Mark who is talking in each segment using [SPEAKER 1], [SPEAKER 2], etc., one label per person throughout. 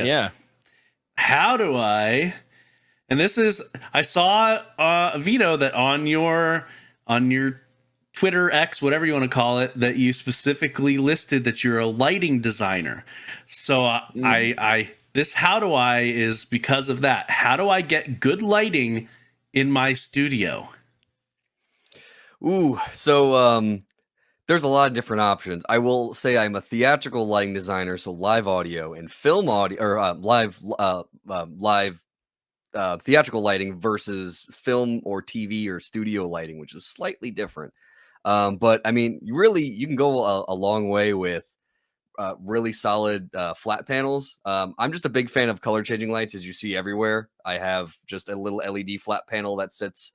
[SPEAKER 1] Yes.
[SPEAKER 2] Yeah.
[SPEAKER 1] How do I? And this is, I saw Vito that on your Twitter X, whatever you want to call it, that you specifically listed that you're a lighting designer. So I this how do I is because of that. How do I get good lighting in my studio?
[SPEAKER 3] Ooh, so there's a lot of different options. I will say I'm a theatrical lighting designer, so live audio and film audio, or live theatrical lighting versus film or TV or studio lighting, which is slightly different. But I mean, you can go a long way with really solid flat panels. I'm just a big fan of color changing lights, as you see everywhere. I have just a little LED flat panel that sits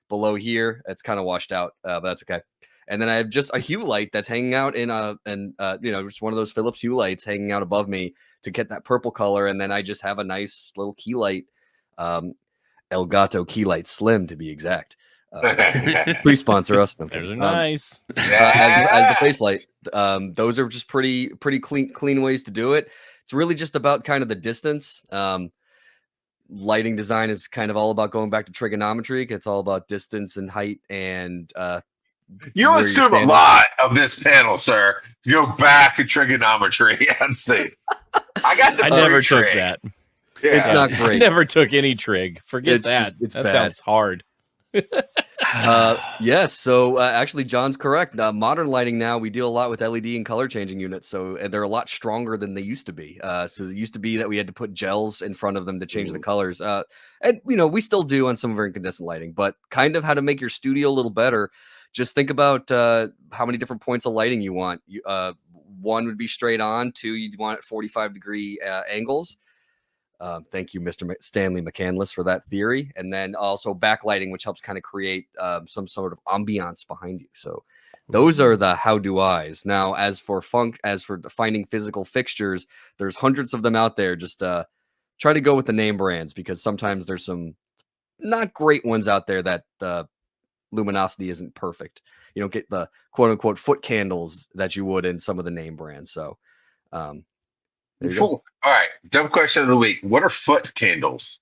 [SPEAKER 3] below here. It's kind of washed out, but that's okay. And then I have just a hue light that's hanging out in just one of those Philips hue lights hanging out above me to get that purple color. And then I just have a nice little key light, Elgato key light slim to be exact. Please sponsor us.
[SPEAKER 2] Those are nice.
[SPEAKER 3] As the face light. Those are just pretty clean ways to do it. It's really just about kind of the distance. Lighting design is kind of all about going back to trigonometry. It's all about distance and height and
[SPEAKER 4] you assume a lot of this panel, sir. Go back to trigonometry and see. I
[SPEAKER 2] never took that.
[SPEAKER 4] Yeah.
[SPEAKER 3] It's not great.
[SPEAKER 2] I never took any trig. Forget that.
[SPEAKER 3] It's
[SPEAKER 2] that
[SPEAKER 3] bad.
[SPEAKER 2] Sounds hard.
[SPEAKER 3] Yes. So actually, John's correct. Modern lighting now, we deal a lot with LED and color changing units. So they're a lot stronger than they used to be. So it used to be that we had to put gels in front of them to change the colors. And we still do on some of our incandescent lighting, but kind of how to make your studio a little better. Just think about how many different points of lighting you want. One would be straight on. Two, you'd want at 45-degree angles. Thank you, Mr. Stanley McCandless, for that theory. And then also backlighting, which helps kind of create some sort of ambiance behind you. So those are the how do I's. Now, as for finding physical fixtures, there's hundreds of them out there. Just try to go with the name brands, because sometimes there's some not great ones out there that luminosity isn't perfect. You don't get the quote unquote foot candles that you would in some of the name brands. So there you go.
[SPEAKER 4] All right, dumb question of the week. What are foot candles?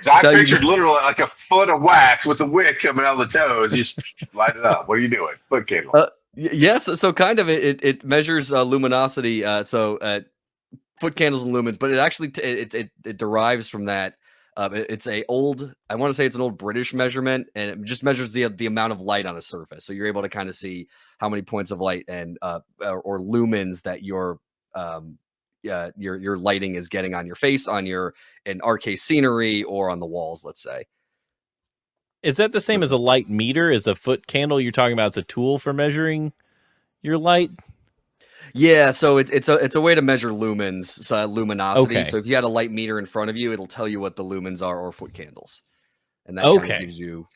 [SPEAKER 4] So I pictured literally like a foot of wax with a wick coming out of the toes. You just light it up. What are you doing? Foot candle.
[SPEAKER 3] Yes, so kind of it measures luminosity. Foot candles and lumens, but it actually it derives from that. It's I want to say it's an old British measurement, and it just measures the amount of light on a surface. So you're able to kind of see how many points of light and or lumens that your lighting is getting on your face, in our case, scenery, or on the walls, let's say.
[SPEAKER 2] Is that the same as a light meter? Is a foot candle you're talking about? It's a tool for measuring your light?
[SPEAKER 3] Yeah, so it's a way to measure lumens, luminosity.
[SPEAKER 2] Okay.
[SPEAKER 3] So if you had a light meter in front of you, it'll tell you what the lumens are, or foot candles, and that kind of gives you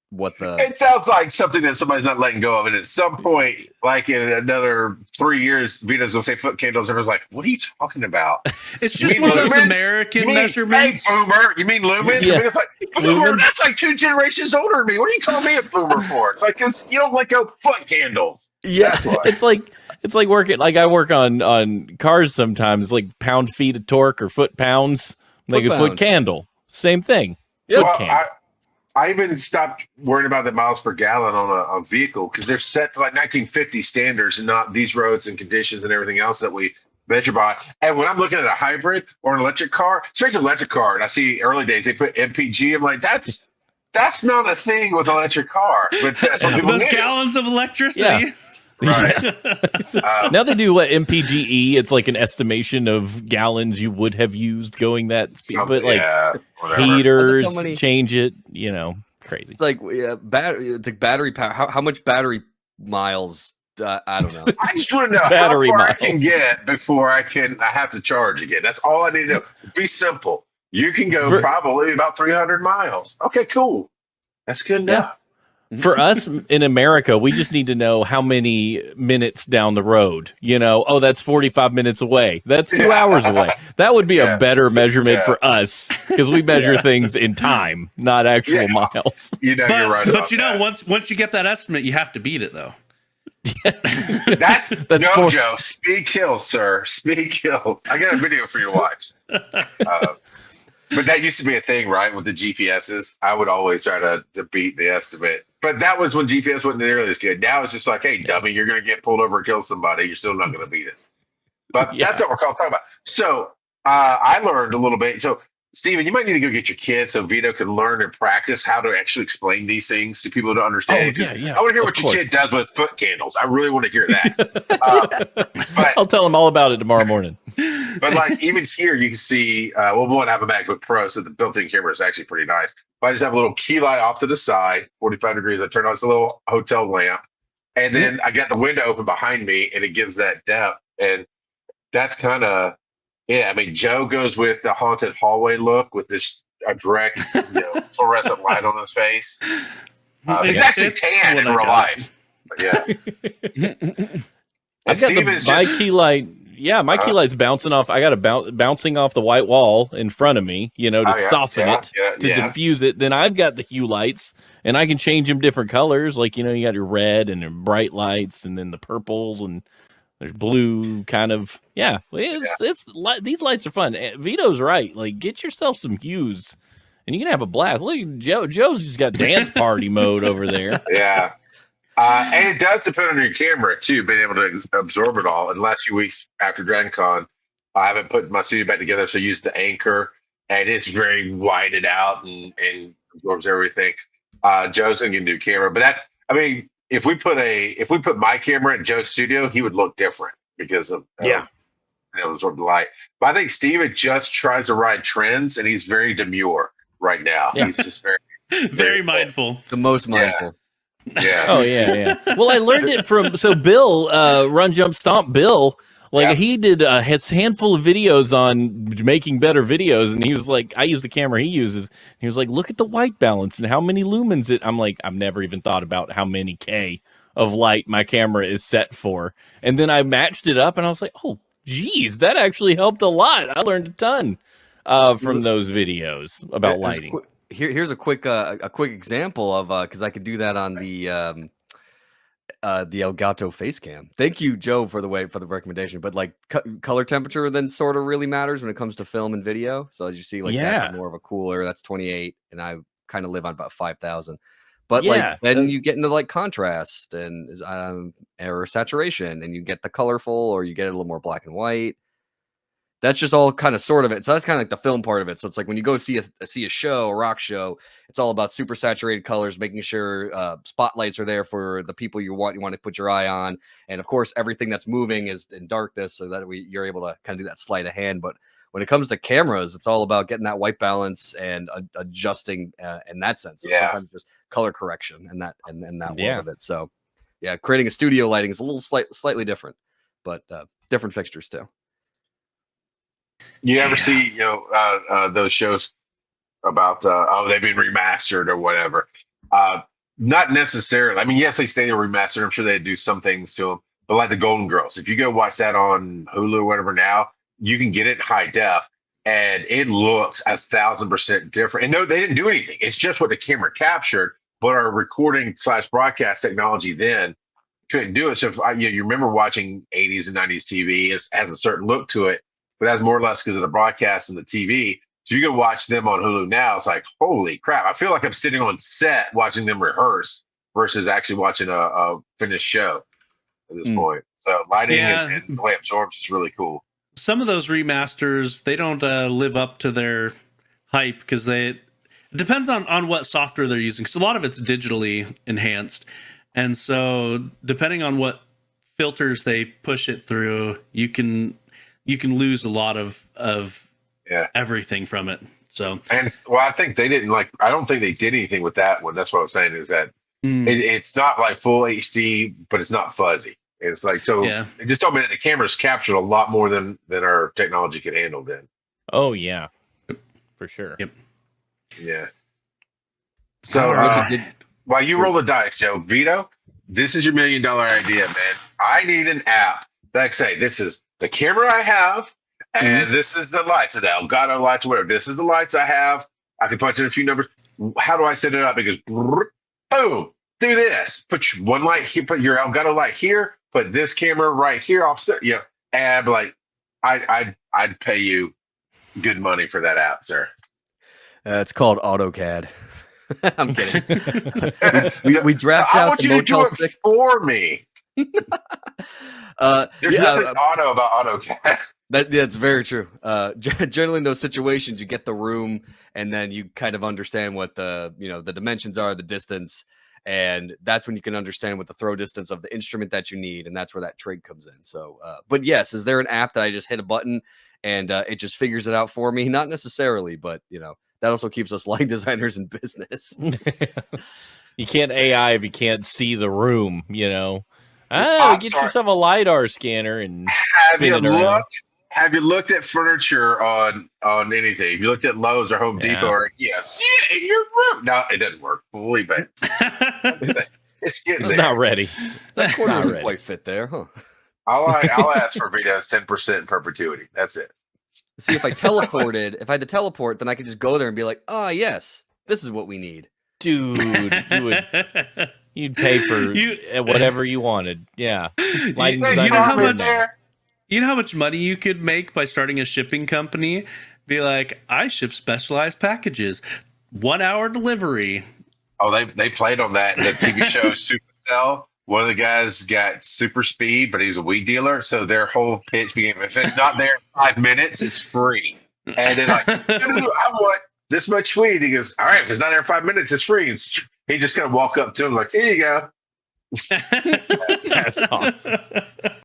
[SPEAKER 3] what the.
[SPEAKER 4] It sounds like something that somebody's not letting go of, and at some point, like in another 3 years, Vito's gonna say foot candles. Everyone's like, "What are you talking about?"
[SPEAKER 1] It's just one of those American measurements.
[SPEAKER 4] Hey, boomer, you mean lumens?
[SPEAKER 2] Yeah.
[SPEAKER 4] I mean, it's like, boomer, that's like 2 generations older than me. What are you calling me a boomer for? It's like, because you don't let go foot candles.
[SPEAKER 3] Yeah,
[SPEAKER 2] It's like working. Like I work on cars sometimes, like pound feet of torque or foot pounds. Like a foot candle, same thing.
[SPEAKER 4] Yeah,
[SPEAKER 2] Foot candle.
[SPEAKER 4] I even stopped worrying about the miles per gallon on a vehicle, because they're set to like 1950 standards and not these roads and conditions and everything else that we measure by. And when I'm looking at a hybrid or an electric car, especially an electric car, and I see early days they put MPG, I'm like, that's not a thing with an electric car. But that's what people
[SPEAKER 1] Those
[SPEAKER 4] need.
[SPEAKER 1] gallons of electricity.
[SPEAKER 2] Yeah.
[SPEAKER 4] Right.
[SPEAKER 2] Now they do what MPGE. It's like an estimation of gallons you would have used going that speed, but like heaters change it. Crazy.
[SPEAKER 3] It's like it's like battery power. How much battery miles? I don't know.
[SPEAKER 4] I just want to know
[SPEAKER 2] Battery
[SPEAKER 4] how far
[SPEAKER 2] miles.
[SPEAKER 4] I can get before I have to charge again. That's all I need to know. Be simple. You can go probably about 300 miles. Okay, cool. That's good enough.
[SPEAKER 2] For us in America, we just need to know how many minutes down the road. That's 45 minutes away. That's 2 hours away. That would be a better measurement for us, because we measure things in time, not actual miles.
[SPEAKER 4] You're right.
[SPEAKER 1] But once you get that estimate, you have to beat it, though.
[SPEAKER 4] That's
[SPEAKER 2] That's
[SPEAKER 4] Joe. Speed kills, sir. Speed kills. I got a video for you to watch. But that used to be a thing, right? With the GPSs, I would always try to beat the estimate. But that was when GPS wasn't nearly as good. Now it's just like, hey, dummy, you're going to get pulled over and kill somebody. You're still not going to beat us. But that's what we're talking about. So I learned a little bit. So, Steven, you might need to go get your kids so Vito can learn and practice how to actually explain these things to people to understand.
[SPEAKER 2] Oh, yeah.
[SPEAKER 4] I want to hear what your kid does with foot candles. I really want to hear that. But
[SPEAKER 2] I'll tell him all about it tomorrow morning.
[SPEAKER 4] But like even here, you can see. Well, one, I have a MacBook Pro, so the built-in camera is actually pretty nice. But I just have a little key light off to the side, 45 degrees. I turn on this little hotel lamp, and then I got the window open behind me, and it gives that depth. And that's kind of I mean, Joe goes with the haunted hallway look with this direct, fluorescent light on his face. He's actually tan in real life. But yeah.
[SPEAKER 2] I've got my key light. Yeah, my key light's bouncing off. I got it bouncing off the white wall in front of me, to soften it, to diffuse it. Then I've got the hue lights, and I can change them different colors. Like, you got your red and your bright lights, and then the purples, and there's blue kind of. Yeah, these lights are fun. Vito's right. Like, get yourself some hues, and you can have a blast. Look, Joe's just got dance party mode over there.
[SPEAKER 4] Yeah. And it does depend on your camera too, being able to absorb it all. In the last few weeks after Dragon Con, I haven't put my studio back together, so I used the Anchor, and it's very whited out and absorbs everything. Joe's gonna get a new camera, but if we put my camera in Joe's studio, he would look different because of absorb the light. But I think Steven just tries to ride trends, and he's very demure right now. Yeah. He's just
[SPEAKER 1] very mindful,
[SPEAKER 3] the most mindful.
[SPEAKER 4] Yeah.
[SPEAKER 2] Oh yeah. Well, I learned it from Bill, Run Jump Stomp Bill. Like he did his handful of videos on making better videos, and he was like, I use the camera he uses. He was like, look at the white balance and how many lumens it. I'm like, I've never even thought about how many K of light my camera is set for. And then I matched it up, and I was like, oh, geez, that actually helped a lot. I learned a ton from those videos about lighting.
[SPEAKER 3] Here's a quick example of because I could do that on the Elgato face cam. Thank you, Joe, for the recommendation. But like color temperature then sort of really matters when it comes to film and video. So as you see, like that's more of a cooler. That's 28, and I kind of live on about 5,000. But then you get into like contrast and or saturation, and you get the colorful, or you get it a little more black and white. That's just all kind of sort of it. So that's kind of like the film part of it. So it's like when you go see a show, a rock show, it's all about super saturated colors, making sure spotlights are there for the people you want to put your eye on. And of course, everything that's moving is in darkness so that you're able to kind of do that sleight of hand. But when it comes to cameras, it's all about getting that white balance and adjusting in that sense. So sometimes just color correction and that world of it. So creating a studio lighting is a little slightly different, but different fixtures too.
[SPEAKER 4] You ever see those shows about they've been remastered or whatever? Not necessarily. I mean, yes, they say they're remastered. I'm sure they do some things to them, but like the Golden Girls, if you go watch that on Hulu or whatever now, you can get it in high def, and it looks 1,000% different. And no, they didn't do anything. It's just what the camera captured, but our recording / broadcast technology then couldn't do it. So if you remember watching 80s and 90s TV, it has a certain look to it. But that's more or less because of the broadcast and the TV. So you go watch them on Hulu now. It's like, holy crap. I feel like I'm sitting on set watching them rehearse versus actually watching a finished show at this point. So lighting and the way it absorbs is really cool.
[SPEAKER 1] Some of those remasters, they don't live up to their hype because it depends on what software they're using. So a lot of it's digitally enhanced. And so depending on what filters they push it through, you can lose a lot of everything from it. So,
[SPEAKER 4] I think they didn't I don't think they did anything with that one. That's what I'm saying is that it's not like full HD, but it's not fuzzy. It's like, it just told me that the cameras captured a lot more than our technology could handle then.
[SPEAKER 2] Oh yeah, for sure.
[SPEAKER 1] Yep.
[SPEAKER 4] Yeah. So while you roll the dice, Joe, Vito, this is your $1 million idea, man. I need an app that say, this is the camera I have, and this is the lights, the Elgato lights, whatever. This is the lights I have. I can punch in a few numbers. How do I set it up? Because boom, do this. Put one light here, put your Elgato light here, put this camera right here offset. And I'd be like, I'd pay you good money for that app, sir.
[SPEAKER 3] It's called AutoCAD. I'm kidding. we draft
[SPEAKER 4] I
[SPEAKER 3] out
[SPEAKER 4] want
[SPEAKER 3] the
[SPEAKER 4] you to do
[SPEAKER 3] Motel
[SPEAKER 4] it
[SPEAKER 3] 6.
[SPEAKER 4] for me. There's nothing auto about AutoCAD.
[SPEAKER 3] That's very true. Generally, in those situations, you get the room, and then you kind of understand what the dimensions are, the distance, and that's when you can understand what the throw distance of the instrument that you need, and that's where that trig comes in. So, but yes, is there an app that I just hit a button and it just figures it out for me? Not necessarily, but that also keeps us light designers in business.
[SPEAKER 2] You can't AI if you can't see the room. Get yourself a LiDAR scanner and spin it around.
[SPEAKER 4] Have you looked at furniture on anything? If you looked at Lowe's or Home Depot or IKEA, see it in your room. No, it doesn't work. Believe it. It's getting there.
[SPEAKER 2] Not ready.
[SPEAKER 3] That corner
[SPEAKER 2] Not
[SPEAKER 3] doesn't
[SPEAKER 2] ready.
[SPEAKER 3] quite fit there, huh?
[SPEAKER 4] I'll ask for Vito's 10% in perpetuity. That's it.
[SPEAKER 3] See, if I teleported, if I had to teleport, then I could just go there and be like, yes, this is what we need.
[SPEAKER 2] Dude, you'd pay for whatever you wanted. Yeah. Lighting designer.
[SPEAKER 1] You know how much money you could make by starting a shipping company? Be like, I ship specialized packages, 1 hour delivery.
[SPEAKER 4] Oh, they played on that in the TV show Supercell. One of the guys got super speed, but he's a weed dealer. So their whole pitch became, if it's not there in 5 minutes, it's free. And then like, I want this much weed. He goes, all right, if it's not there in 5 minutes, it's free. And he just kind of walk up to him like, here you go.
[SPEAKER 2] That's awesome.